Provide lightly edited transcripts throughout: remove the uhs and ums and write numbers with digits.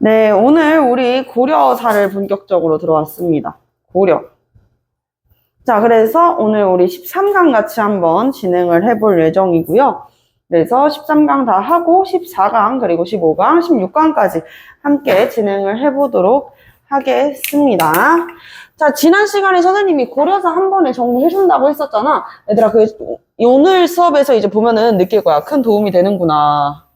네, 오늘 우리 고려사를 본격적으로 들어왔습니다. 고려. 자, 그래서 오늘 우리 13강 같이 한번 진행을 해볼 예정이고요. 그래서 13강 다 하고 14강 그리고 15강, 16강까지 함께 진행을 해보도록 하겠습니다. 자, 지난 시간에 선생님이 고려사 한 번에 정리해준다고 했었잖아. 얘들아, 오늘 수업에서 이제 보면은 느낄 거야. 큰 도움이 되는구나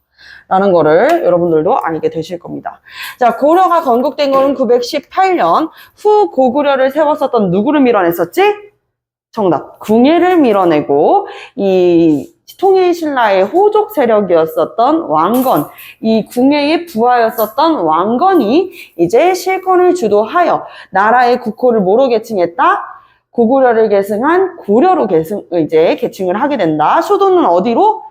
라는 거를 여러분들도 알게 되실 겁니다. 자, 고려가 건국된 거는 918년. 후 고구려를 세웠었던 누구를 밀어냈었지? 정답. 궁예를 밀어내고 이 통일신라의 호족 세력이었었던 왕건, 이 궁예의 부하였었던 왕건이 이제 실권을 주도하여 나라의 국호를 뭐로 계층했다? 고구려를 계승한 고려로 계층을 하게 된다. 수도는 어디로?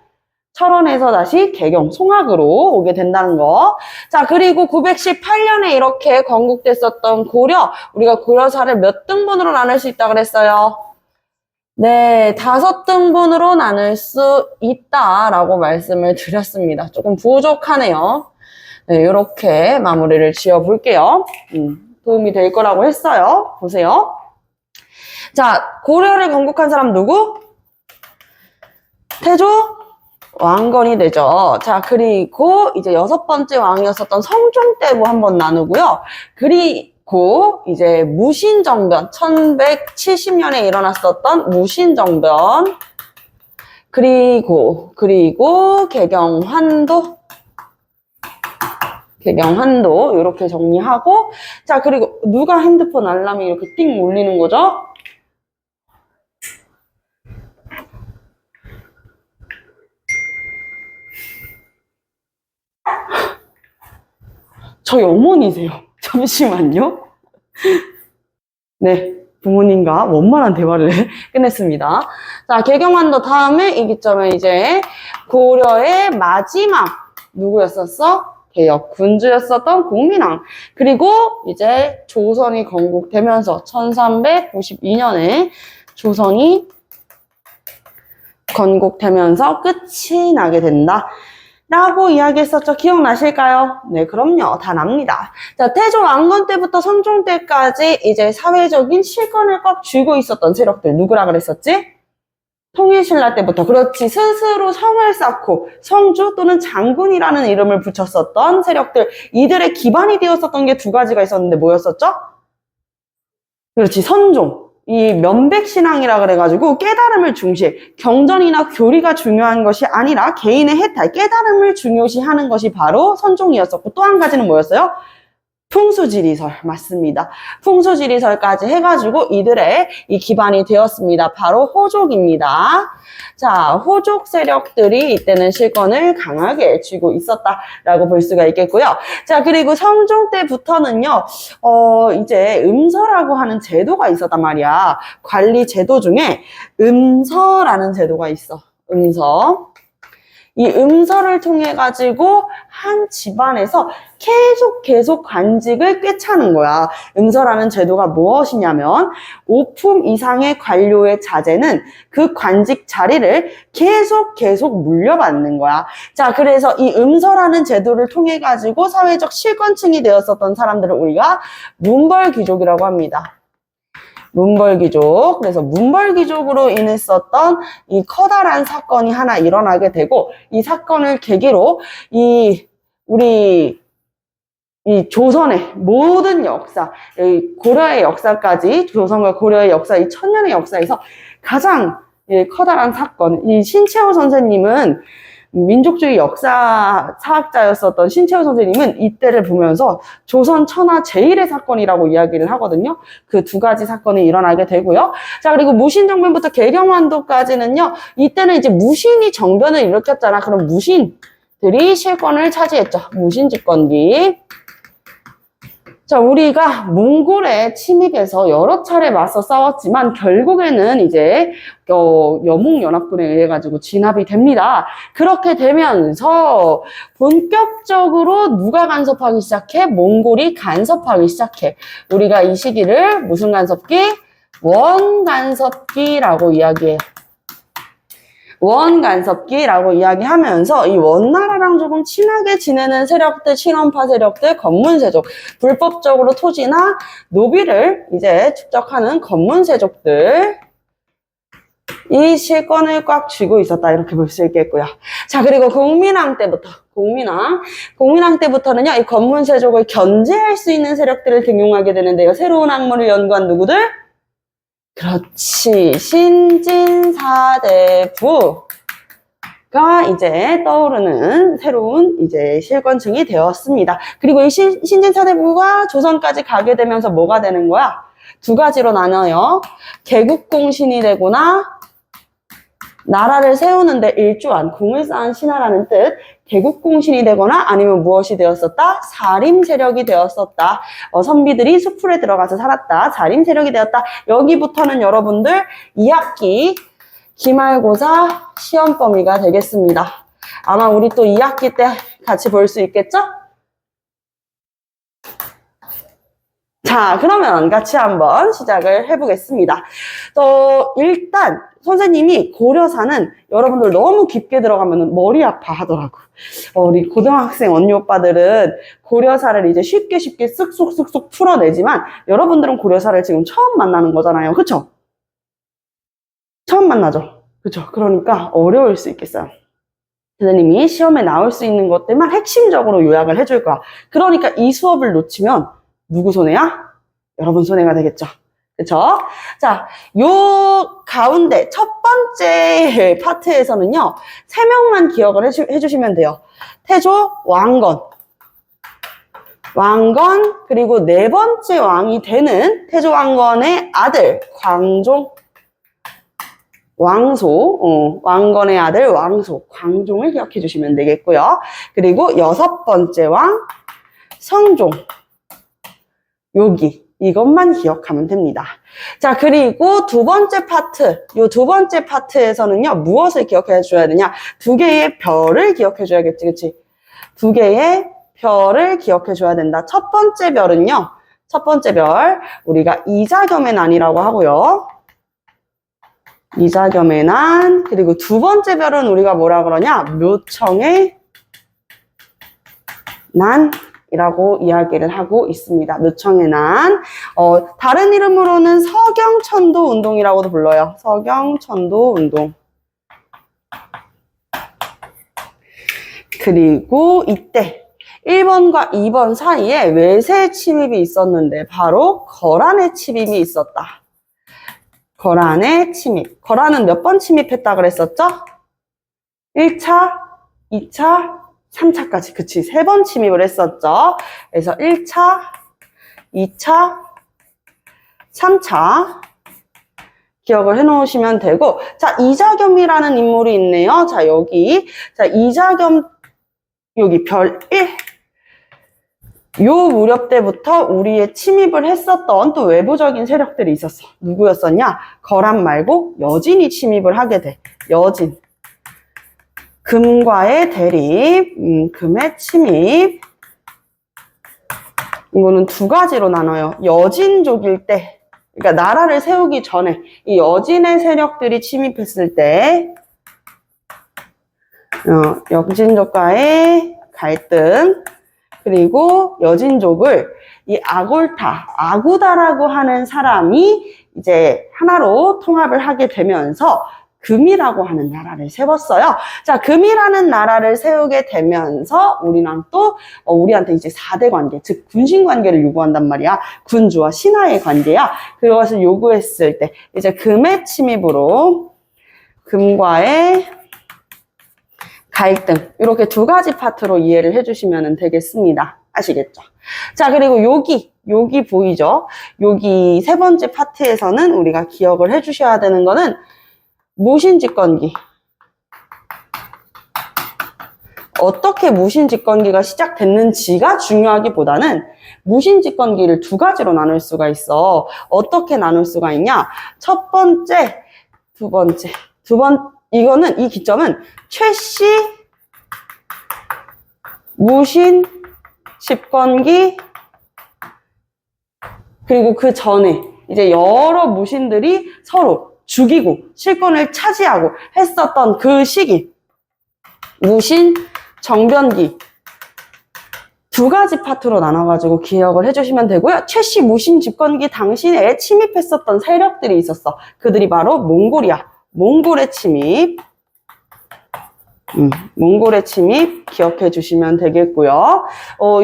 철원에서 다시 개경, 송악으로 오게 된다는 거. 자, 그리고 918년에 이렇게 건국됐었던 고려, 우리가 고려사를 몇 등분으로 나눌 수 있다고 그랬어요? 네, 5등분으로 나눌 수 있다라고 말씀을 드렸습니다. 조금 부족하네요. 네, 이렇게 마무리를 지어볼게요. 도움이 될 거라고 했어요. 보세요. 자, 고려를 건국한 사람 누구? 태조? 왕건이 되죠. 자, 그리고 이제 6번째 왕이었었던 성종대부 한번 나누고요. 그리고 이제 무신정변, 1170년에 일어났었던 무신정변, 그리고 개경환도 이렇게 정리하고, 자, 그리고 누가 핸드폰 알람이 이렇게 띵 울리는 거죠? 저희 어머니세요. 잠시만요. 네, 부모님과 원만한 대화를 끝냈습니다. 자, 개경환도 다음에 이 기점에 이제 고려의 마지막 누구였었어? 개혁 군주였었던 공민왕. 그리고 이제 조선이 건국되면서 1392년에 조선이 건국되면서 끝이 나게 된다 라고 이야기했었죠. 기억나실까요? 네, 그럼요. 다 납니다. 자, 태조 왕건 때부터 성종 때까지 이제 사회적인 실권을 꽉 쥐고 있었던 세력들 누구라 그랬었지? 통일신라 때부터. 그렇지. 스스로 성을 쌓고 성주 또는 장군이라는 이름을 붙였었던 세력들. 이들의 기반이 되었었던 게 2가지가 있었는데 뭐였었죠? 그렇지. 선종. 이 면백신앙이라 그래가지고 깨달음을 중시해. 경전이나 교리가 중요한 것이 아니라 개인의 해탈, 깨달음을 중요시하는 것이 바로 선종이었었고, 또 한 가지는 뭐였어요? 풍수지리설. 맞습니다. 풍수지리설까지 해가지고 이들의 이 기반이 되었습니다. 바로 호족입니다. 자, 호족 세력들이 이때는 실권을 강하게 쥐고 있었다라고 볼 수가 있겠고요. 자, 그리고 성종 때부터는요, 이제 음서라고 하는 제도가 있었단 말이야. 관리 제도 중에 음서라는 제도가 있어. 음서. 이 음서를 통해 가지고 한 집안에서 계속 관직을 꿰차는 거야. 음서라는 제도가 무엇이냐면 5품 이상의 관료의 자제는 그 관직 자리를 계속 물려받는 거야. 자, 그래서 이 음서라는 제도를 통해 가지고 사회적 실권층이 되었었던 사람들을 우리가 문벌귀족이라고 합니다. 문벌귀족. 그래서 문벌귀족으로 인했었던 이 커다란 사건이 하나 일어나게 되고, 이 사건을 계기로 우리 조선의 모든 역사, 고려의 역사까지, 조선과 고려의 역사, 이 1000년의 역사에서 가장 커다란 사건, 이 신채호 선생님은 민족주의 역사 사학자였었던 신채호 선생님은 이때를 보면서 조선 천하 제1의 사건이라고 이야기를 하거든요. 그 2가지 사건이 일어나게 되고요. 자, 그리고 무신정변부터 개경환도까지는요, 이때는 이제 무신이 정변을 일으켰잖아. 그럼 무신들이 실권을 차지했죠. 무신집권기. 자, 우리가 몽골에 침입해서 여러 차례 맞서 싸웠지만 결국에는 이제 여몽연합군에 의해 가지고 진압이 됩니다. 그렇게 되면서 본격적으로 누가 간섭하기 시작해? 몽골이 간섭하기 시작해. 우리가 이 시기를 무슨 간섭기? 원간섭기라고 이야기해요. 원간섭기라고 이야기하면서 이 원나라랑 조금 친하게 지내는 세력들, 친원파 세력들, 건문세족, 불법적으로 토지나 노비를 이제 축적하는 건문세족들, 이 실권을 꽉 쥐고 있었다, 이렇게 볼 수 있겠고요. 자, 그리고 공민왕 때부터, 공민왕 때부터는요, 이 건문세족을 견제할 수 있는 세력들을 등용하게 되는데요. 새로운 학문을 연구한 누구들? 그렇지, 신진사대부가 이제 떠오르는 새로운 이제 실권층이 되었습니다. 그리고 이 신진사대부가 조선까지 가게 되면서 뭐가 되는 거야? 두 가지로 나눠요. 개국공신이 되거나 나라를 세우는데 일조한, 공을 쌓은 신하라는 뜻, 개국공신이 되거나 아니면 무엇이 되었었다? 사림 세력이 되었었다. 선비들이 수풀에 들어가서 살았다. 사림 세력이 되었다. 여기부터는 여러분들 2학기 기말고사 시험 범위가 되겠습니다. 아마 우리 또 2학기 때 같이 볼 수 있겠죠? 자, 그러면 같이 한번 시작을 해보겠습니다. 일단 선생님이 고려사는 여러분들 너무 깊게 들어가면 머리 아파 하더라고. 우리 고등학생 언니 오빠들은 고려사를 이제 쉽게 쓱쏙 풀어내지만 여러분들은 고려사를 지금 처음 만나는 거잖아요. 그쵸? 처음 만나죠? 그쵸? 그러니까 어려울 수 있겠어요. 선생님이 시험에 나올 수 있는 것들만 핵심적으로 요약을 해줄 거야. 그러니까 이 수업을 놓치면 누구 손해야? 여러분 손해가 되겠죠. 그쵸? 자, 요 가운데 첫 번째 파트에서는요, 3명만 기억을 해주시면 돼요. 태조, 왕건, 그리고 4번째 왕이 되는 태조 왕건의 아들, 광종, 왕건의 아들, 광종을 기억해 주시면 되겠고요. 그리고 6번째 왕, 성종, 이것만 기억하면 됩니다. 자, 그리고 두 번째 파트에서는요, 무엇을 기억해 줘야 되냐? 2개의 별을 기억해 줘야겠지, 그치? 2개의 별을 기억해 줘야 된다. 첫 번째 별은요, 우리가 이자겸의 난이라고 하고요. 이자겸의 난, 그리고 두 번째 별은 우리가 뭐라 그러냐? 묘청의 난, 이라고 이야기를 하고 있습니다. 묘청의 난. 다른 이름으로는 서경천도 운동이라고도 불러요. 서경천도 운동. 그리고 이때 1번과 2번 사이에 외세 침입이 있었는데 바로 거란의 침입이 있었다. 거란의 침입. 거란은 몇 번 침입했다 그랬었죠? 1차, 2차, 3차까지, 그치, 3번 침입을 했었죠. 그래서 1차, 2차, 3차 기억을 해 놓으시면 되고, 자, 이자겸이라는 인물이 있네요. 자, 이자겸, 여기 별 1. 요 무렵 때부터 우리의 침입을 했었던 또 외부적인 세력들이 있었어. 누구였었냐? 거란 말고 여진이 침입을 하게 돼. 여진. 금과의 대립, 금의 침입. 이거는 2가지로 나눠요. 여진족일 때, 그러니까 나라를 세우기 전에 이 여진의 세력들이 침입했을 때, 여진족과의 갈등, 그리고 여진족을 이 아구다라고 하는 사람이 이제 하나로 통합을 하게 되면서 금이라고 하는 나라를 세웠어요. 자, 금이라는 나라를 세우게 되면서 우리랑 또 우리한테 이제 4대 관계, 즉 군신 관계를 요구한단 말이야. 군주와 신하의 관계야. 그것을 요구했을 때 이제 금의 침입으로 금과의 갈등, 이렇게 2가지 파트로 이해를 해주시면 되겠습니다. 아시겠죠? 자, 그리고 여기 보이죠? 여기 3번째 파트에서는 우리가 기억을 해주셔야 되는 거는 무신집권기. 어떻게 무신집권기가 시작됐는지가 중요하기보다는 무신집권기를 2가지로 나눌 수가 있어. 어떻게 나눌 수가 있냐? 첫 번째, 두 번째. 이거는, 이 기점은 최씨 무신집권기, 그리고 그 전에 이제 여러 무신들이 서로 죽이고 실권을 차지하고 했었던 그 시기. 무신, 정변기. 두 가지 파트로 나눠가지고 기억을 해주시면 되고요. 최씨 무신 집권기 당시에 침입했었던 세력들이 있었어. 그들이 바로 몽골이야. 몽골의 침입. 몽골의 침입 기억해 주시면 되겠고요.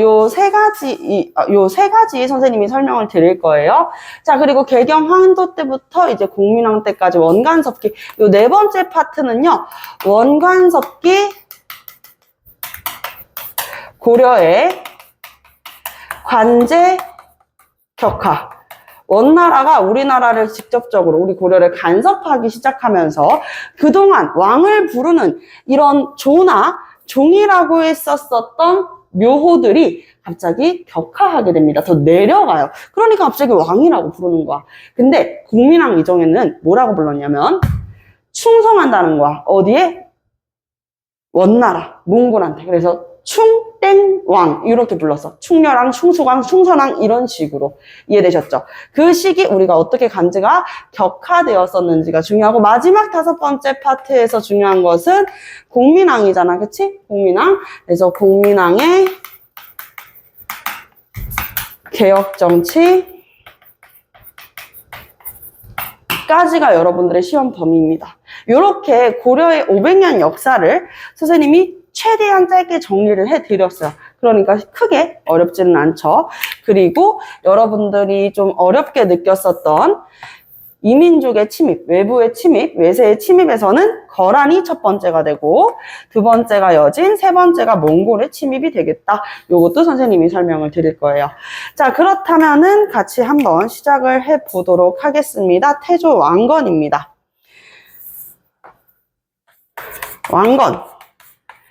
요 세 가지 선생님이 설명을 드릴 거예요. 자, 그리고 개경 황도 때부터 이제 공민왕 때까지 원관섭기. 요 네 번째 파트는요, 원관섭기 고려의 관제 격화. 원나라가 우리나라를 직접적으로 우리 고려를 간섭하기 시작하면서 그동안 왕을 부르는 이런 조나 종이라고 했었던 묘호들이 갑자기 격화하게 됩니다. 더 내려가요. 그러니까 갑자기 왕이라고 부르는 거야. 근데 국민왕 이전에는 뭐라고 불렀냐면 충성한다는 거야. 어디에? 원나라, 몽골한테. 그래서 충땡왕 이렇게 불렀어. 충렬왕, 충수왕, 충선왕 이런 식으로. 이해되셨죠? 그 시기 우리가 어떻게 간제가 격화되었었는지가 중요하고, 마지막 다섯 번째 파트에서 중요한 것은 공민왕이잖아. 그치? 공민왕. 그래서 공민왕의 개혁정치 까지가 여러분들의 시험 범위입니다. 이렇게 고려의 500년 역사를 선생님이 최대한 짧게 정리를 해드렸어요. 그러니까 크게 어렵지는 않죠. 그리고 여러분들이 좀 어렵게 느꼈었던 이민족의 침입, 외부의 침입, 외세의 침입에서는 거란이 첫 번째가 되고, 두 번째가 여진, 세 번째가 몽골의 침입이 되겠다. 요것도 선생님이 설명을 드릴 거예요. 자, 그렇다면은 같이 한번 시작을 해보도록 하겠습니다. 태조 왕건입니다. 왕건.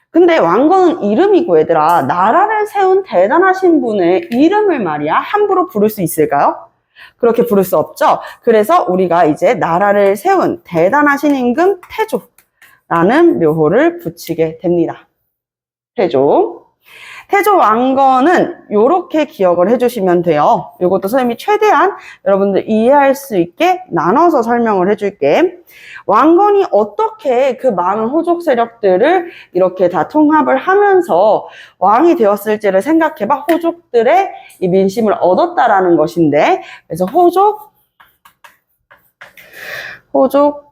근데 왕건은 이름이고, 얘들아, 나라를 세운 대단하신 분의 이름을 말이야 함부로 부를 수 있을까요? 그렇게 부를 수 없죠. 그래서 우리가 이제 나라를 세운 대단하신 임금 태조라는 묘호를 붙이게 됩니다. 태조. 태조 왕건은 이렇게 기억을 해주시면 돼요. 이것도 선생님이 최대한 여러분들 이해할 수 있게 나눠서 설명을 해줄게. 왕건이 어떻게 그 많은 호족 세력들을 이렇게 다 통합을 하면서 왕이 되었을지를 생각해봐. 호족들의 이 민심을 얻었다라는 것인데, 그래서 호족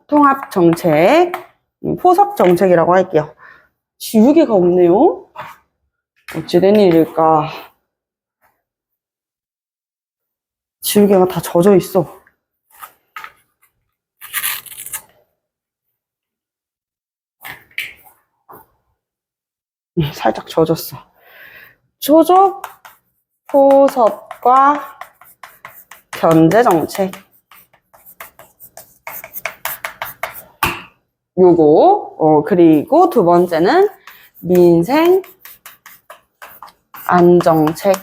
통합 정책, 포섭 정책이라고 할게요. 지우개가 없네요. 어찌된 일일까? 지우개가 다 젖어 있어. 살짝 젖었어. 조족 포섭과 견제 정책. 요거. 그리고 두 번째는 민생 안정책.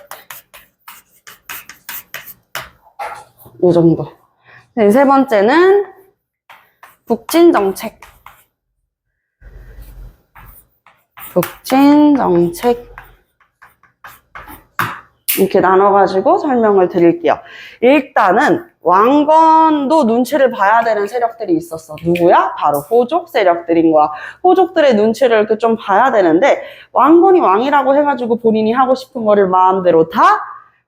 요 정도. 네, 세 번째는 북진정책. 북진정책. 이렇게 나눠가지고 설명을 드릴게요. 일단은 왕건도 눈치를 봐야 되는 세력들이 있었어. 누구야? 바로 호족 세력들인 거야. 호족들의 눈치를 이렇게 좀 봐야 되는데, 왕건이 왕이라고 해가지고 본인이 하고 싶은 거를 마음대로 다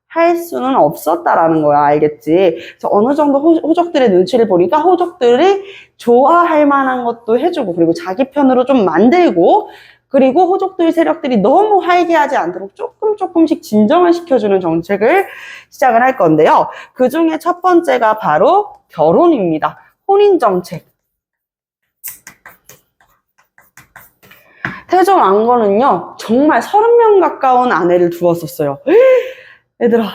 할 수는 없었다라는 거야. 알겠지? 그래서 어느 정도 호족들의 눈치를 보니까 호족들이 좋아할 만한 것도 해주고, 그리고 자기 편으로 좀 만들고, 그리고 호족들 세력들이 너무 활기하지 않도록 조금씩 진정을 시켜주는 정책을 시작을 할 건데요. 그 중에 첫 번째가 바로 결혼입니다. 혼인정책. 태조 왕건은요, 정말 30명 가까운 아내를 두었었어요. 얘들아,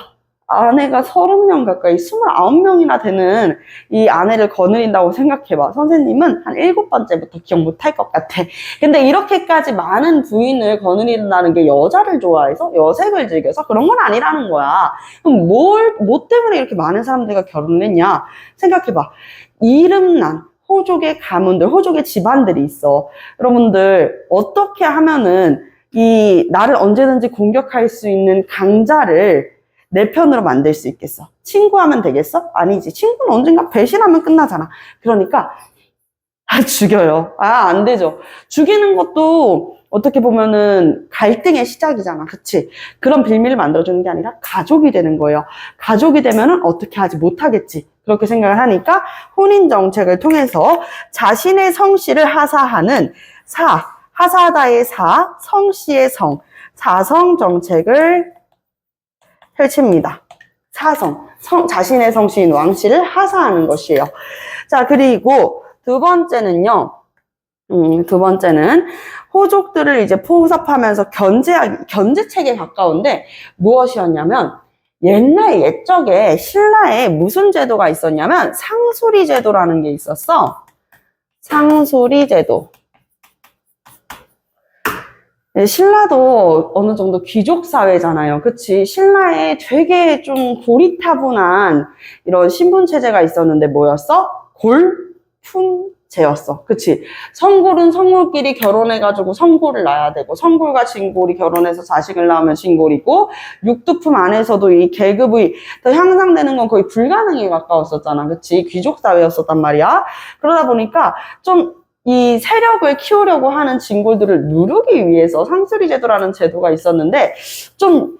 아내가 30명 가까이 29명이나 되는 이 아내를 거느린다고 생각해봐. 선생님은 한 7번째부터 기억 못할 것 같아. 근데 이렇게까지 많은 부인을 거느린다는 게 여자를 좋아해서, 여색을 즐겨서 그런 건 아니라는 거야. 그럼 뭐 때문에 이렇게 많은 사람들과 결혼을 했냐? 생각해봐. 이름난 호족의 가문들, 호족의 집안들이 있어. 여러분들, 어떻게 하면은 이 나를 언제든지 공격할 수 있는 강자를 내 편으로 만들 수 있겠어? 친구하면 되겠어? 아니지. 친구는 언젠가 배신하면 끝나잖아. 그러니까 죽여요. 안 되죠. 죽이는 것도 어떻게 보면은 갈등의 시작이잖아. 그치? 그런 빌미를 만들어주는 게 아니라 가족이 되는 거예요. 가족이 되면은 어떻게 하지 못하겠지. 그렇게 생각을 하니까 혼인 정책을 통해서 자신의 성씨를 하사하는 하사다의 성씨의 사성 정책을 펼칩니다. 자신의 성씨인 왕씨를 하사하는 것이에요. 자, 그리고 두 번째는 호족들을 이제 포섭하면서 견제책에 가까운데 무엇이었냐면 옛적에 신라에 무슨 제도가 있었냐면 상수리 제도라는 게 있었어. 상수리 제도. 신라도 어느 정도 귀족 사회잖아요. 그치? 신라에 되게 좀 고리타분한 이런 신분 체제가 있었는데 뭐였어? 골품제였어. 그치? 성골은 성골끼리 결혼해가지고 성골을 낳아야 되고, 성골과 진골이 결혼해서 자식을 낳으면 진골이고, 육두품 안에서도 이 계급이 더 향상되는 건 거의 불가능에 가까웠었잖아. 그치? 귀족 사회였었단 말이야. 그러다 보니까 좀 이 세력을 키우려고 하는 진골들을 누르기 위해서 상수리 제도라는 제도가 있었는데 좀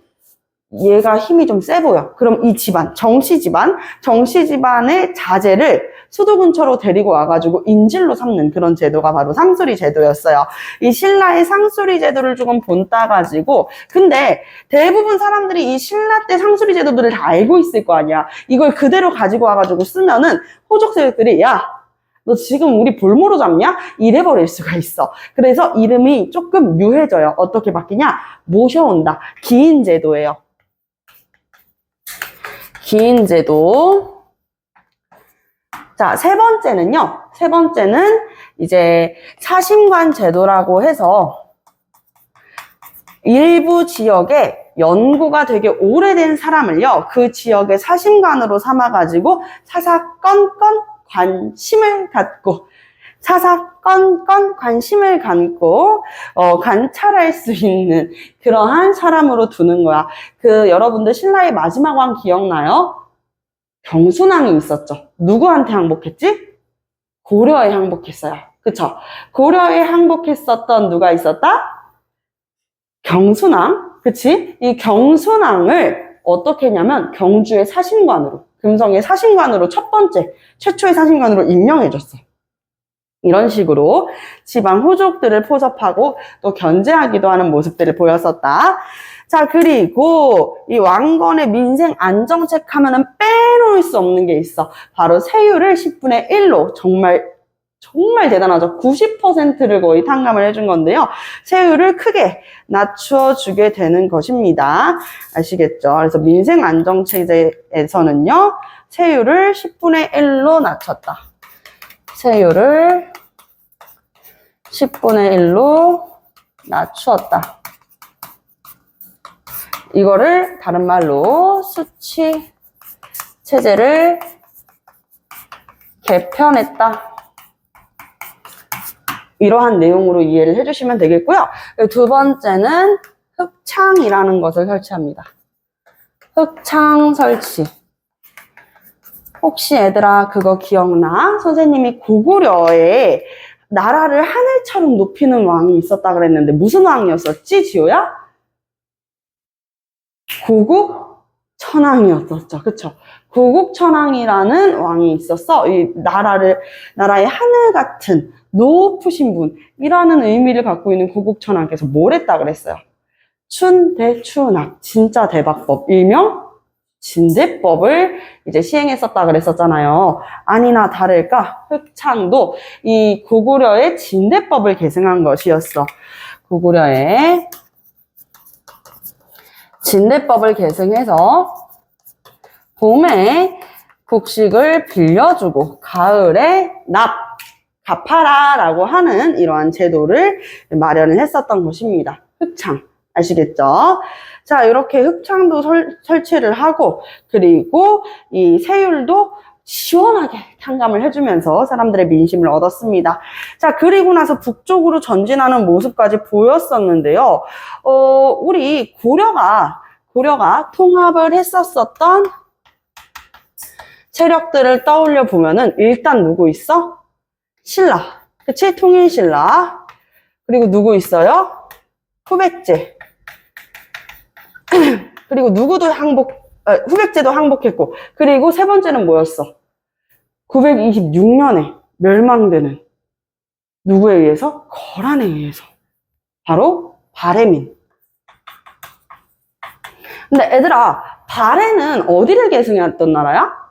얘가 힘이 좀 세 보여. 그럼 이 집안, 정씨 집안의 자제를 수도 근처로 데리고 와가지고 인질로 삼는 그런 제도가 바로 상수리 제도였어요. 이 신라의 상수리 제도를 조금 본따가지고 근데 대부분 사람들이 이 신라 때 상수리 제도들을 다 알고 있을 거 아니야. 이걸 그대로 가지고 와가지고 쓰면은 호족 세력들이 야, 너 지금 우리 볼모로 잡냐? 이래버릴 수가 있어. 그래서 이름이 조금 유해져요. 어떻게 바뀌냐? 모셔온다. 기인제도예요. 기인제도. 자, 세 번째는 이제 사심관 제도라고 해서 일부 지역에 연구가 되게 오래된 사람을요, 그 지역의 사심관으로 삼아가지고 사사건건 관심을 갖고 관찰할 수 있는 그러한 사람으로 두는 거야. 여러분들 신라의 마지막 왕 기억나요? 경순왕이 있었죠. 누구한테 항복했지? 고려에 항복했어요. 그쵸? 고려에 항복했었던 누가 있었다? 경순왕. 그치? 이 경순왕을 어떻게 했냐면 경주의 사심관으로, 금성의 사심관으로 최초의 사심관으로 임명해줬어. 이런 식으로 지방 호족들을 포섭하고 또 견제하기도 하는 모습들을 보였었다. 자, 그리고 이 왕건의 민생 안정책 하면은 빼놓을 수 없는 게 있어. 바로 세율을 10분의 1로 정말 대단하죠. 90%를 거의 탕감을 해준 건데요. 세율을 크게 낮춰주게 되는 것입니다. 아시겠죠? 그래서 민생 안정체제에서는요, 세율을 10분의 1로 낮췄다. 세율을 10분의 1로 낮추었다. 이거를 다른 말로 수치 체제를 개편했다. 이러한 내용으로 이해를 해주시면 되겠고요. 두 번째는 흑창이라는 것을 설치합니다. 흑창 설치. 혹시 얘들아 그거 기억나? 선생님이 고구려에 나라를 하늘처럼 높이는 왕이 있었다 그랬는데 무슨 왕이었었지, 지호야? 고국천왕이었었죠. 그쵸? 고국천왕이라는 왕이 있었어. 이 나라의 하늘 같은 높으신 분이라는 의미를 갖고 있는 고국천왕께서 뭘 했다 그랬어요? 춘대추낙, 진짜 대박법, 일명 진대법을 이제 시행했었다 그랬었잖아요. 아니나 다를까 흑창도 이 고구려의 진대법을 계승한 것이었어. 고구려의 진대법을 계승해서 봄에 곡식을 빌려주고 가을에 갚아라 라고 하는 이러한 제도를 마련을 했었던 것입니다. 흑창. 아시겠죠? 자, 이렇게 흑창도 설치를 하고, 그리고 이 세율도 시원하게 탕감을 해주면서 사람들의 민심을 얻었습니다. 자, 그리고 나서 북쪽으로 전진하는 모습까지 보였었는데요. 우리 고려가 통합을 했었던 세력들을 떠올려 보면은 일단 누구 있어? 신라. 그치? 통일신라. 그리고 누구 있어요? 후백제. 그리고 누구도 후백제도 항복했고. 그리고 세 번째는 뭐였어? 926년에 멸망되는 누구에 의해서? 거란에 의해서. 바로 바레민. 근데 애들아, 바레는 어디를 계승했던 나라야?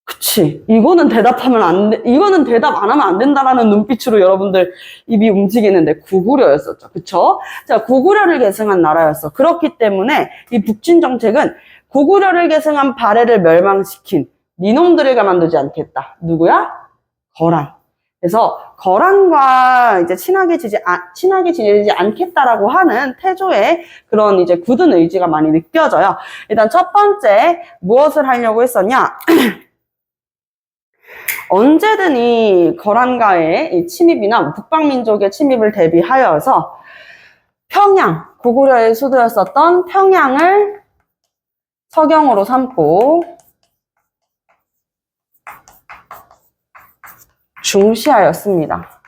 그치. 이거는 대답하면 안 돼. 이거는 대답 안 하면 안 된다라는 눈빛으로 여러분들 입이 움직이는데 구구려였었죠. 그쵸? 자, 구구려를 계승한 나라였어. 그렇기 때문에 이 북진 정책은 구구려를 계승한 바레를 멸망시킨 니놈들을 가만두지 않겠다. 누구야? 거란. 그래서 거란과 이제 친하게 지내지 않겠다라고 하는 태조의 그런 이제 굳은 의지가 많이 느껴져요. 일단 첫 번째 무엇을 하려고 했었냐? 언제든 이 거란과의 이 침입이나 북방민족의 침입을 대비하여서 평양, 고구려의 수도였었던 평양을 서경으로 삼고 중시하였습니다.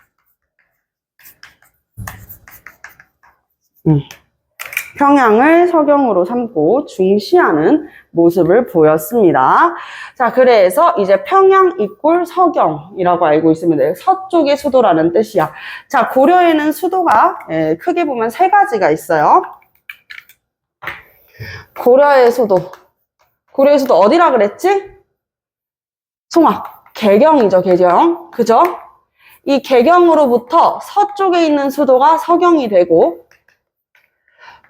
평양을 서경으로 삼고 중시하는 모습을 보였습니다. 자, 그래서 이제 평양 이꼴 서경이라고 알고 있으면 돼요. 서쪽의 수도라는 뜻이야. 자, 고려에는 수도가 크게 보면 세 가지가 있어요. 고려의 수도 어디라 그랬지? 송악. 개경이죠, 개경. 그죠? 이 개경으로부터 서쪽에 있는 수도가 서경이 되고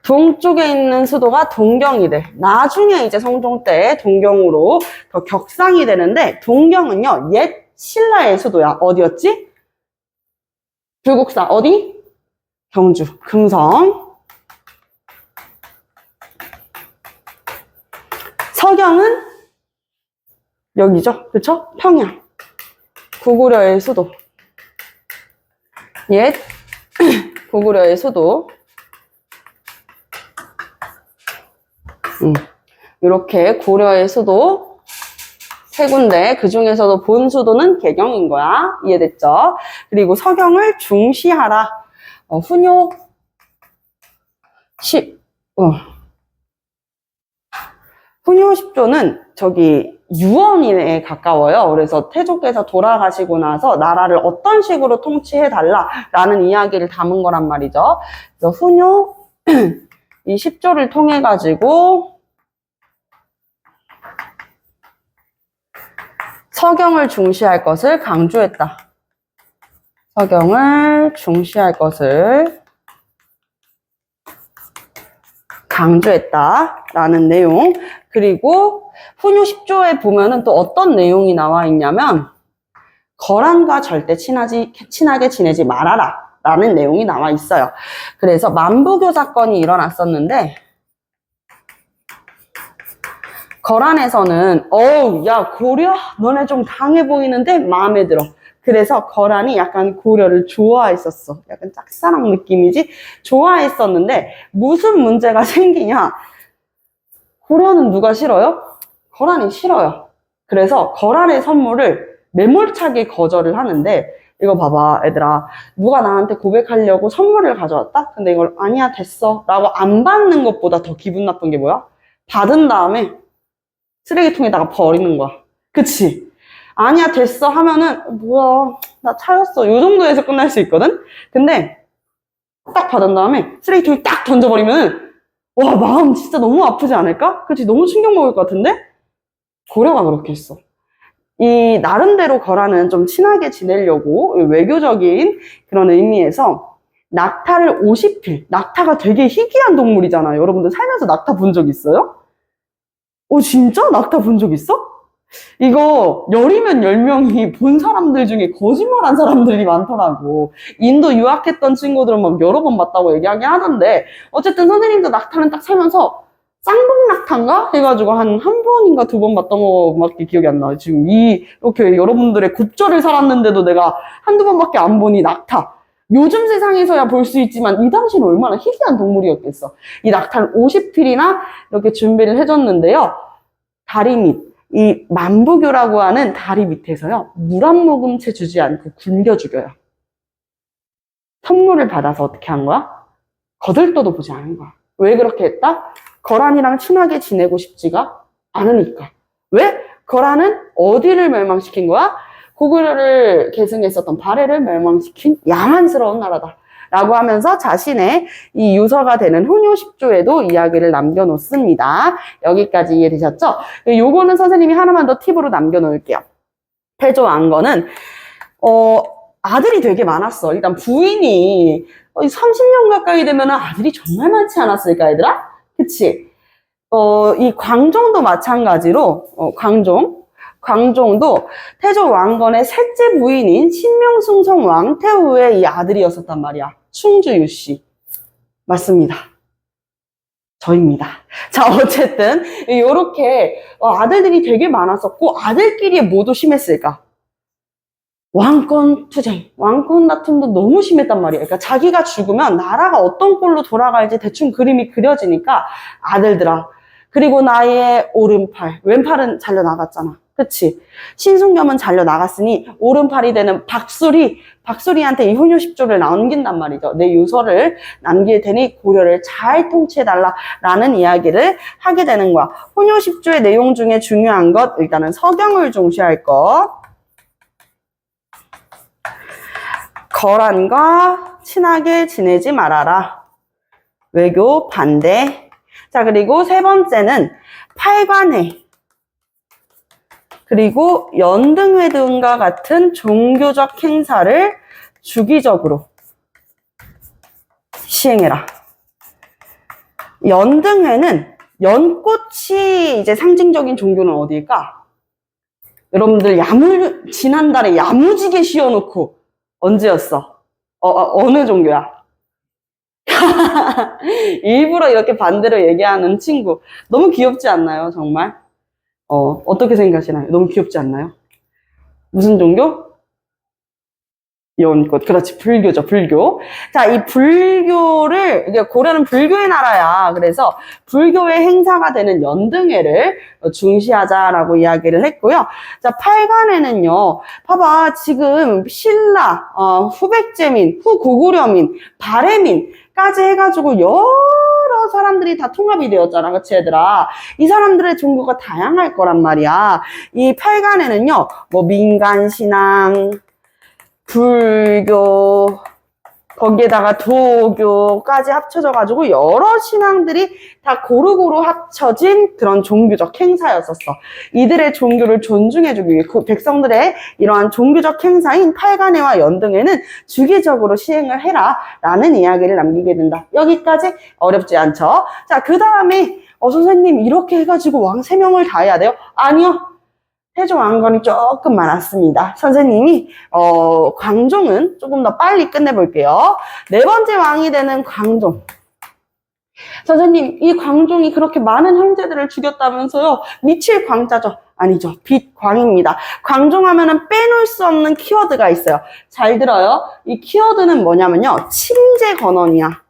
동쪽에 있는 수도가 동경이 돼. 나중에 이제 성종 때 동경으로 더 격상이 되는데 동경은요, 옛 신라의 수도야. 어디였지? 불국사. 어디? 경주, 금성. 서경은 여기죠. 그쵸? 평양. 고구려의 수도. 옛 고구려의 수도. 이렇게 고려의 수도 세 군데, 그 중에서도 본 수도는 개경인 거야. 이해됐죠? 그리고 서경을 중시하라. 훈요 10조는 저기 유언에 가까워요. 그래서 태조께서 돌아가시고 나서 나라를 어떤 식으로 통치해달라라는 이야기를 담은 거란 말이죠. 그래서 훈요 이 10조를 통해 가지고 서경을 중시할 것을 강조했다. 서경을 중시할 것을 강조했다라는 내용. 그리고 훈요 10조에 보면은 또 어떤 내용이 나와 있냐면 거란과 절대 친하게 지내지 말아라 라는 내용이 나와 있어요. 그래서 만부교 사건이 일어났었는데 거란에서는 야 고려 너네 좀 강해 보이는데 마음에 들어. 그래서 거란이 약간 고려를 좋아했었어. 약간 짝사랑 느낌이지? 좋아했었는데 무슨 문제가 생기냐? 고려는 누가 싫어요? 거란이 싫어요. 그래서 거란의 선물을 매몰차게 거절을 하는데 이거 봐봐 얘들아, 누가 나한테 고백하려고 선물을 가져왔다? 근데 이걸 아니야 됐어 라고 안 받는 것보다 더 기분 나쁜 게 뭐야? 받은 다음에 쓰레기통에다가 버리는 거야. 그치? 아니야 됐어 하면은 뭐야 나 차였어 요 정도에서 끝날 수 있거든? 근데 딱 받은 다음에 쓰레기통에 딱 던져버리면은 와 마음 진짜 너무 아프지 않을까? 그치? 너무 충격 먹을 것 같은데? 고려가 그렇게 했어. 이 나름대로 거란은 좀 친하게 지내려고 외교적인 그런 의미에서 낙타를 50필, 낙타가 되게 희귀한 동물이잖아요. 여러분들 살면서 낙타 본 적 있어요? 진짜? 낙타 본 적 있어? 이거 10이면 10명이 본 사람들 중에 거짓말한 사람들이 많더라고. 인도 유학했던 친구들은 막 여러 번 봤다고 얘기하긴 하던데 어쨌든 선생님도 낙타는 딱 살면서 쌍봉 낙타인가? 해가지고 한 번인가 두 번 봤던 거밖에 기억이 안 나. 지금 이렇게 여러분들의 곱절을 살았는데도 내가 한두 번밖에 안 보니 낙타. 요즘 세상에서야 볼 수 있지만 이 당시는 얼마나 희귀한 동물이었겠어. 이 낙타를 50필이나 이렇게 준비를 해줬는데요. 다리 밑, 이 만부교라고 하는 다리 밑에서요, 물 한 모금 채 주지 않고 굶겨 죽여요. 선물을 받아서 어떻게 한 거야? 거들떠도 보지 않은 거야. 왜 그렇게 했다? 거란이랑 친하게 지내고 싶지가 않으니까. 왜? 거란은 어디를 멸망시킨 거야? 고구려를 계승했었던 발해를 멸망시킨 야만스러운 나라다 라고 하면서 자신의 이 유서가 되는 훈요 10조에도 이야기를 남겨놓습니다. 여기까지 이해되셨죠? 요거는 선생님이 하나만 더 팁으로 남겨놓을게요. 태조 왕건은 아들이 되게 많았어. 일단 부인이 30년 가까이 되면 아들이 정말 많지 않았을까, 얘들아? 그치? 이 광종도 마찬가지로, 광종도 태조 왕건의 셋째 부인인 신명숭성 왕태후의 이 아들이었었단 말이야. 충주 유씨. 맞습니다. 저입니다. 자, 어쨌든, 요렇게 아들들이 되게 많았었고, 아들끼리 모두 심했을까? 왕권 투쟁, 왕권 다툼도 너무 심했단 말이에요. 그러니까 자기가 죽으면 나라가 어떤 꼴로 돌아갈지 대충 그림이 그려지니까 아들들아. 그리고 나의 오른팔, 왼팔은 잘려나갔잖아. 그치? 신승겸은 잘려나갔으니 오른팔이 되는 박수리한테 이 훈요 10조를 남긴단 말이죠. 내 유서를 남길 테니 고려를 잘 통치해달라 라는 이야기를 하게 되는 거야. 훈요 10조의 내용 중에 중요한 것, 일단은 서경을 중시할 것. 거란과 친하게 지내지 말아라. 외교 반대. 자, 그리고 세 번째는 팔관회. 그리고 연등회 등과 같은 종교적 행사를 주기적으로 시행해라. 연등회는 연꽃이 이제 상징적인 종교는 어디일까? 여러분들 지난달에 야무지게 씌워놓고 언제였어? 어느 종교야? 일부러 이렇게 반대로 얘기하는 친구. 너무 귀엽지 않나요, 정말? 어떻게 생각하시나요? 너무 귀엽지 않나요? 무슨 종교? 연꽃. 그렇지, 불교죠, 불교. 자, 이 불교를, 이게 고려는 불교의 나라야. 그래서 불교의 행사가 되는 연등회를 중시하자라고 이야기를 했고요. 자, 팔관에는요, 봐봐, 지금 신라, 후백제민, 후고구려민, 발해민까지 해가지고 여러 사람들이 다 통합이 되었잖아. 그치, 얘들아? 이 사람들의 종교가 다양할 거란 말이야. 이 팔관에는요, 뭐, 민간신앙, 불교, 거기에다가 도교까지 합쳐져가지고 여러 신앙들이 다 고루고루 합쳐진 그런 종교적 행사였었어. 이들의 종교를 존중해주기 위해 그 백성들의 이러한 종교적 행사인 팔관회와 연등회는 주기적으로 시행을 해라 라는 이야기를 남기게 된다. 여기까지 어렵지 않죠? 자, 그 다음에 선생님 이렇게 해가지고 왕 3명을 다 해야 돼요? 아니요. 태조 왕건이 조금 많았습니다. 선생님이 광종은 조금 더 빨리 끝내볼게요. 네 번째 왕이 되는 광종. 선생님, 이 광종이 그렇게 많은 형제들을 죽였다면서요? 미칠 광자죠? 아니죠. 빛광입니다. 광종 하면은 빼놓을 수 없는 키워드가 있어요. 잘 들어요. 이 키워드는 뭐냐면요. 칭제건원이야.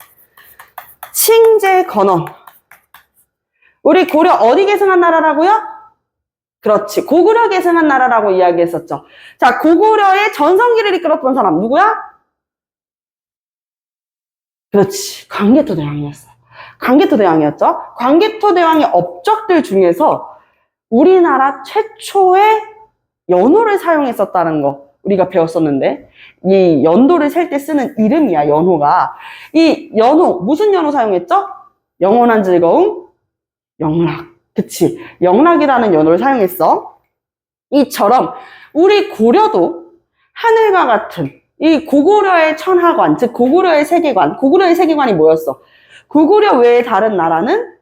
칭제건원. 우리 고려 어디 계승한 나라라고요? 그렇지. 고구려 계승한 나라라고 이야기했었죠. 자, 고구려의 전성기를 이끌었던 사람 누구야? 그렇지. 광개토대왕이었어. 광개토대왕이었죠. 광개토대왕의 업적들 중에서 우리나라 최초의 연호를 사용했었다는 거 우리가 배웠었는데 이 연도를 셀 때 쓰는 이름이야, 연호가. 이 연호, 무슨 연호 사용했죠? 영원한 즐거움, 영락. 그치. 영락이라는 연호를 사용했어. 이처럼 우리 고려도 하늘과 같은 이 고구려의 천하관, 즉 고구려의 세계관, 고구려의 세계관이 뭐였어? 고구려 외의 다른 나라는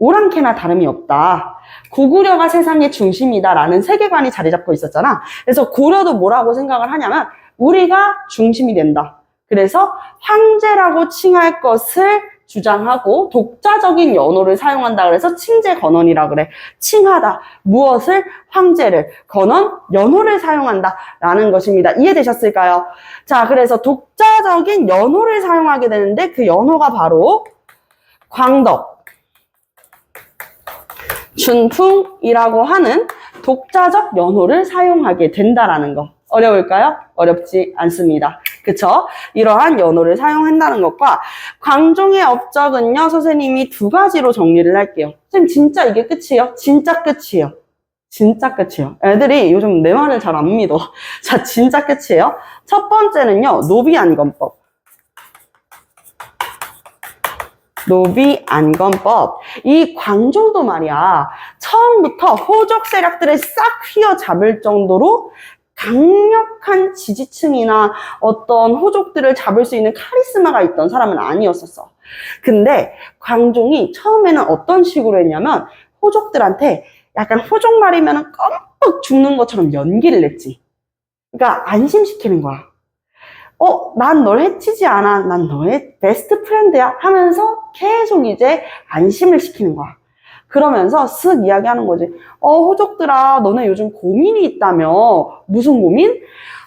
오랑캐나 다름이 없다. 고구려가 세상의 중심이다라는 세계관이 자리 잡고 있었잖아. 그래서 고려도 뭐라고 생각을 하냐면 우리가 중심이 된다. 그래서 황제라고 칭할 것을 주장하고 독자적인 연호를 사용한다. 그래서 칭제건원이라 그래. 칭하다. 무엇을? 황제를. 건원, 연호를 사용한다. 라는 것입니다. 이해되셨을까요? 자, 그래서 독자적인 연호를 사용하게 되는데 그 연호가 바로 광덕, 준풍이라고 하는 독자적 연호를 사용하게 된다라는 거. 어려울까요? 어렵지 않습니다. 그쵸? 이러한 연호를 사용한다는 것과 광종의 업적은요, 선생님이 두 가지로 정리를 할게요. 선생님, 진짜 이게 끝이에요? 진짜 끝이에요. 진짜 끝이에요. 애들이 요즘 내 말을 잘 안 믿어. 자, 진짜 끝이에요. 첫 번째는요, 노비안건법. 노비안건법. 이 광종도 말이야, 처음부터 호족 세력들을 싹 휘어잡을 정도로 강력한 지지층이나 어떤 호족들을 잡을 수 있는 카리스마가 있던 사람은 아니었었어. 근데 광종이 처음에는 어떤 식으로 했냐면 호족들한테 약간 호족 말이면 껌뻑 죽는 것처럼 연기를 냈지. 그러니까 안심시키는 거야. 난 널 해치지 않아. 난 너의 베스트 프렌드야. 하면서 계속 이제 안심을 시키는 거야. 그러면서 쓱 이야기하는 거지. 호족들아, 너네 요즘 고민이 있다며. 무슨 고민?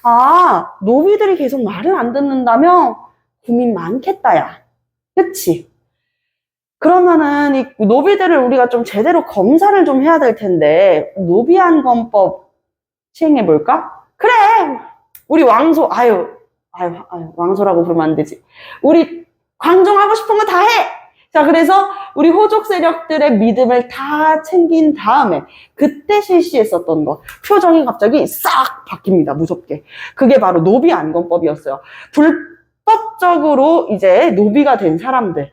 아, 노비들이 계속 말을 안 듣는다며? 고민 많겠다, 야. 그치? 그러면은 이 노비들을 우리가 좀 제대로 검사를 좀 해야 될 텐데, 노비안건법 시행해볼까? 그래! 우리 왕소, 왕소라고 부르면 안 되지. 우리 광종하고 싶은 거 다 해! 자, 그래서 우리 호족 세력들의 믿음을 다 챙긴 다음에 그때 실시했었던 거. 표정이 갑자기 싹 바뀝니다. 무섭게. 그게 바로 노비안건법이었어요. 불법적으로 이제 노비가 된 사람들.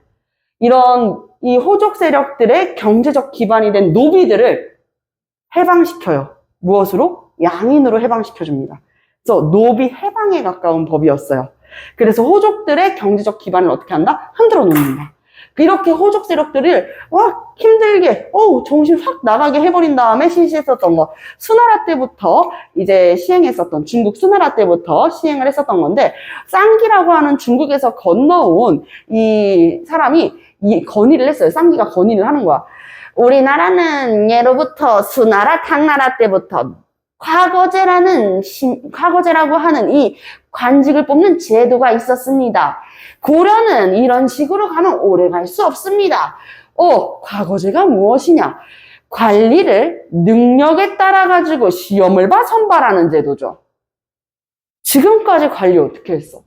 이런 이 호족 세력들의 경제적 기반이 된 노비들을 해방시켜요. 무엇으로? 양인으로 해방시켜줍니다. 그래서 노비 해방에 가까운 법이었어요. 그래서 호족들의 경제적 기반을 어떻게 한다? 흔들어 놓는다. 이렇게 호족 세력들을 힘들게 정신 확 나가게 해버린 다음에 실시했었던 거. 수나라 때부터 이제 시행했었던, 중국 수나라 때부터 시행을 했었던 건데, 쌍기라고 하는 중국에서 건너온 이 사람이 이 건의를 했어요. 쌍기가 건의를 하는 거야. 우리나라는 예로부터 수나라 당나라 때부터 과거제라고 하는 이 관직을 뽑는 제도가 있었습니다. 고려는 이런 식으로 가면 오래 갈 수 없습니다. 과거제가 무엇이냐? 관리를 능력에 따라 가지고 시험을 봐 선발하는 제도죠. 지금까지 관리 어떻게 했어?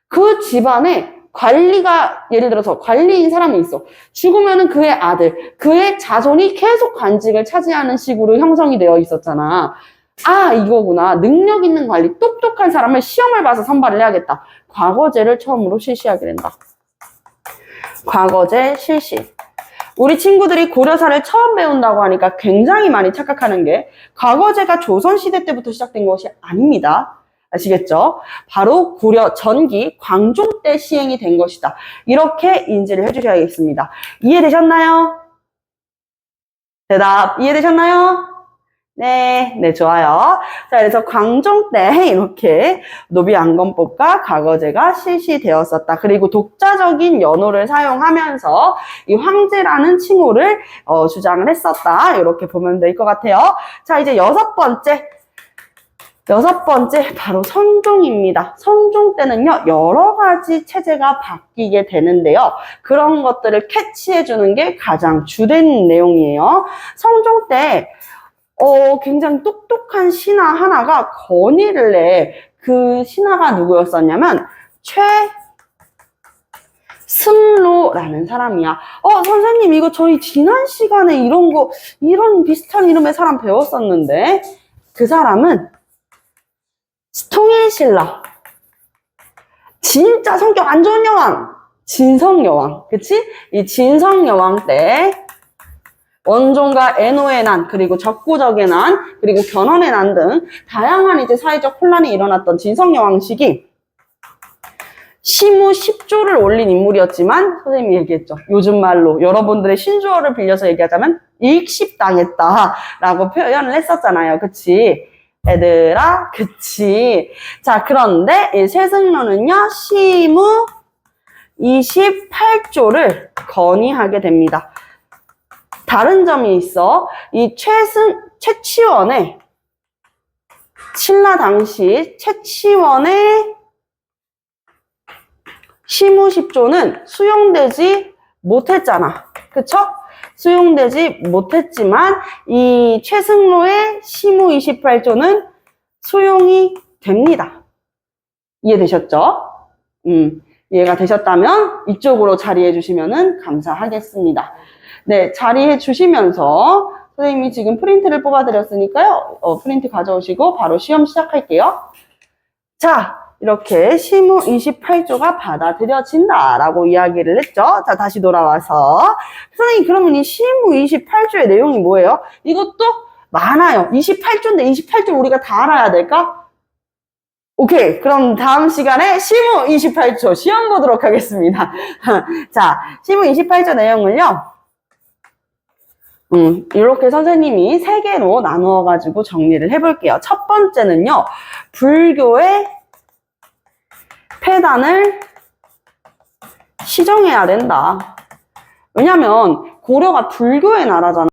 그 집안에 관리가, 예를 들어서 관리인 사람이 있어. 죽으면은 그의 아들, 그의 자손이 계속 관직을 차지하는 식으로 형성이 되어 있었잖아. 이거구나. 능력 있는 관리, 똑똑한 사람을 시험을 봐서 선발을 해야겠다. 과거제를 처음으로 실시하게 된다. 과거제 실시. 우리 친구들이 고려사를 처음 배운다고 하니까 굉장히 많이 착각하는 게 과거제가 조선시대 때부터 시작된 것이 아닙니다. 아시겠죠? 바로 고려 전기 광종 때 시행이 된 것이다. 이렇게 인지를 해주셔야겠습니다. 이해되셨나요? 대답 이해되셨나요? 네, 좋아요. 자, 그래서 광종 때 이렇게 노비안건법과 과거제가 실시되었었다. 그리고 독자적인 연호를 사용하면서 이 황제라는 칭호를 주장을 했었다. 이렇게 보면 될 것 같아요. 자, 이제 여섯 번째 바로 성종입니다. 성종 때는요, 여러 가지 체제가 바뀌게 되는데요. 그런 것들을 캐치해주는 게 가장 주된 내용이에요. 성종 때 굉장히 똑똑한 신하 하나가 건의를 해. 그 신하가 누구였었냐면 최승로라는 사람이야. 선생님, 이거 저희 지난 시간에 이런 비슷한 이름의 사람 배웠었는데, 그 사람은 통일신라. 진짜 성격 안 좋은 여왕. 진성여왕. 그치? 이 진성여왕 때 원종과 애노의 난, 그리고 적구적의 난, 그리고 견훤의 난 등 다양한 이제 사회적 혼란이 일어났던 진성여왕 시기 시무 10조를 올린 인물이었지만, 선생님이 얘기했죠. 요즘 말로 여러분들의 신조어를 빌려서 얘기하자면 일십당했다라고 표현을 했었잖아요. 그치? 애들아, 그치? 자, 그런데 이 최승로는요, 시무 28조를 건의하게 됩니다. 다른 점이 있어. 이 최치원의 신라 당시 최치원의 시무 10조는 수용되지 못했잖아. 그쵸? 수용되지 못했지만 이 최승로의 시무 28조는 수용이 됩니다. 이해되셨죠? 이해가 되셨다면 이쪽으로 자리해 주시면 감사하겠습니다. 네, 자리해 주시면서 선생님이 지금 프린트를 뽑아드렸으니까요. 프린트 가져오시고 바로 시험 시작할게요. 자, 이렇게 시무 28조가 받아들여진다라고 이야기를 했죠. 자, 다시 돌아와서. 선생님, 그러면 이 시무 28조의 내용이 뭐예요? 이것도 많아요. 28조인데 28조 우리가 다 알아야 될까? 오케이. 그럼 다음 시간에 시무 28조 시험 보도록 하겠습니다. 자, 시무 28조 내용을요. 이렇게 선생님이 3개로 나누어가지고 정리를 해볼게요. 첫 번째는요. 불교의 폐단을 시정해야 된다. 왜냐면 고려가 불교의 나라잖아.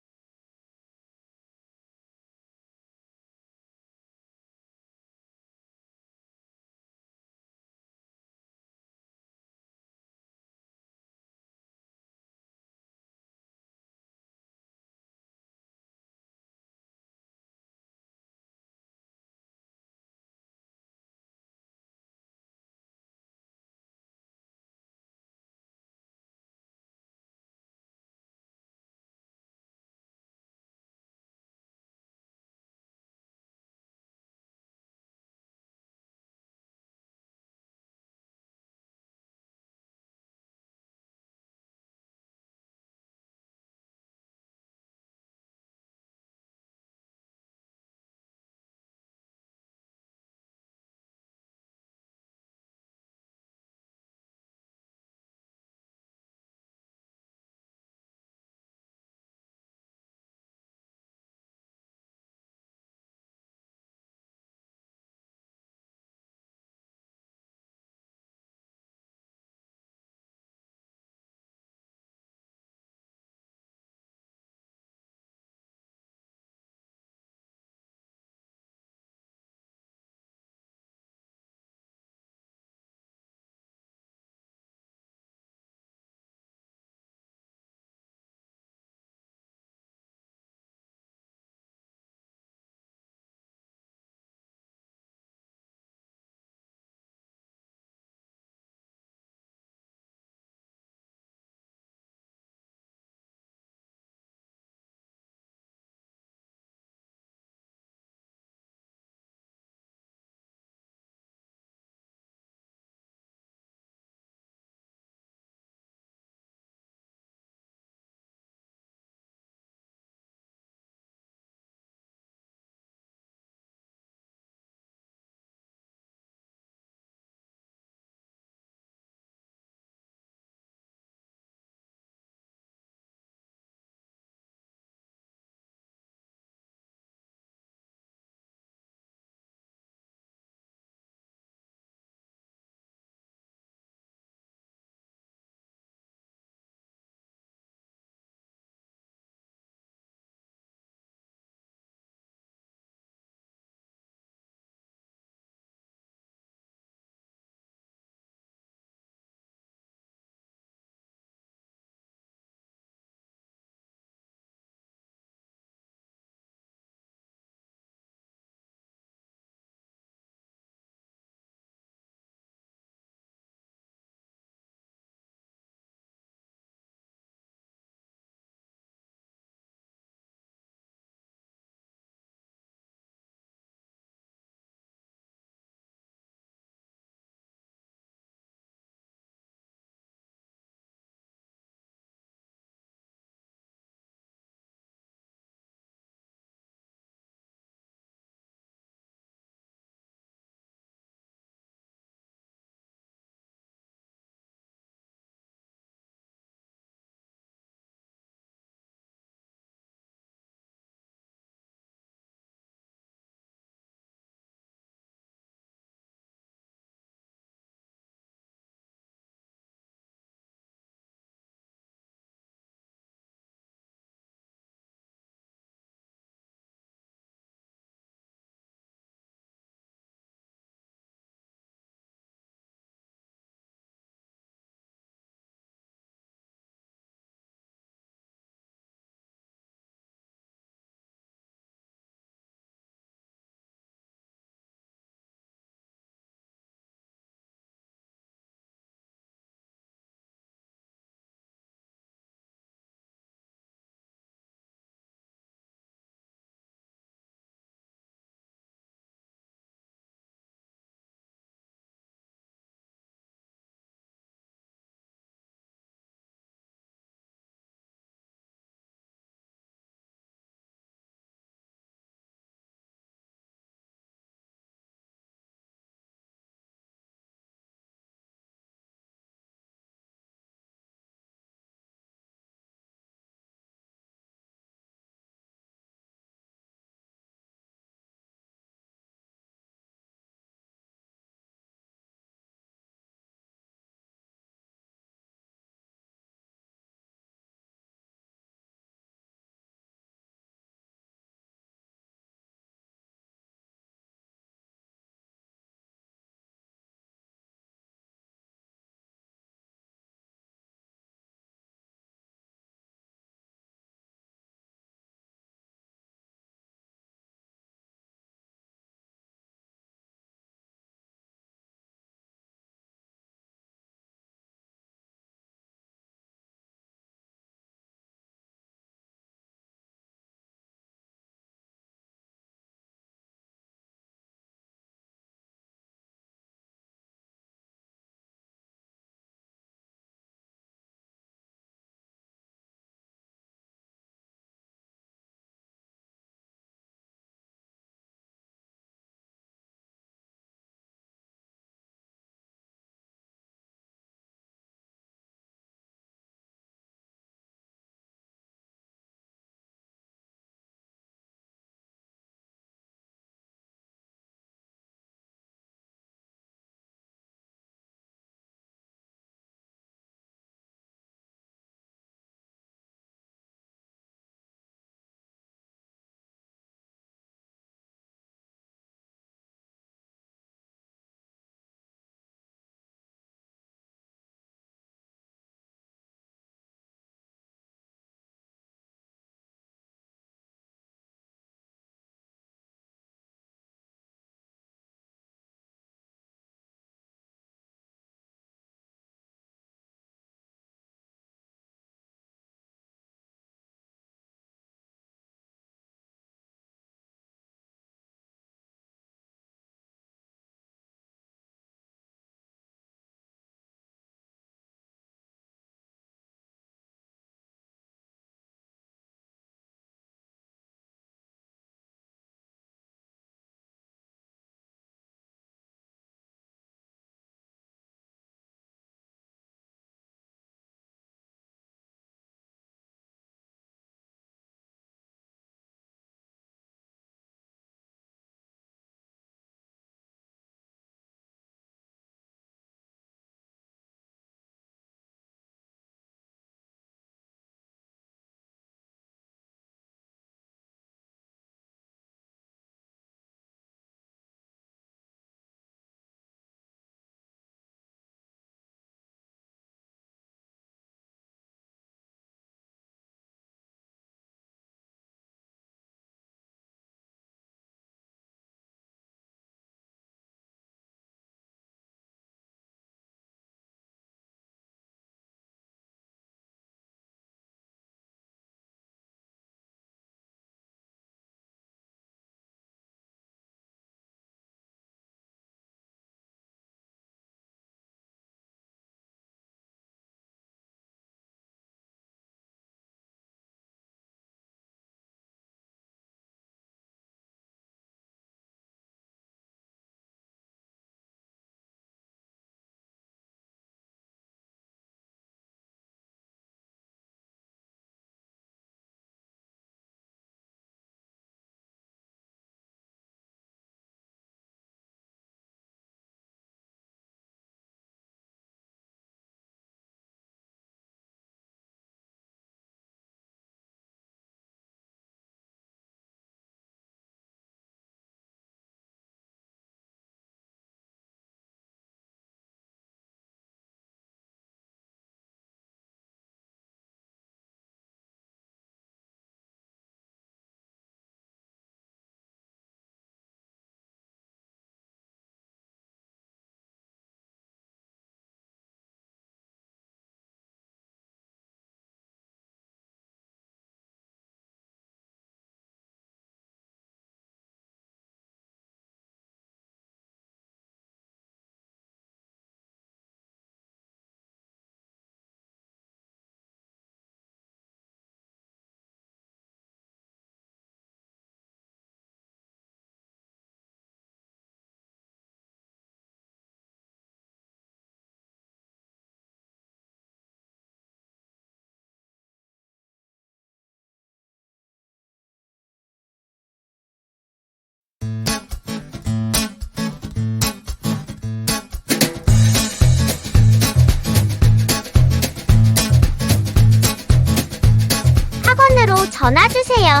전화 주세요.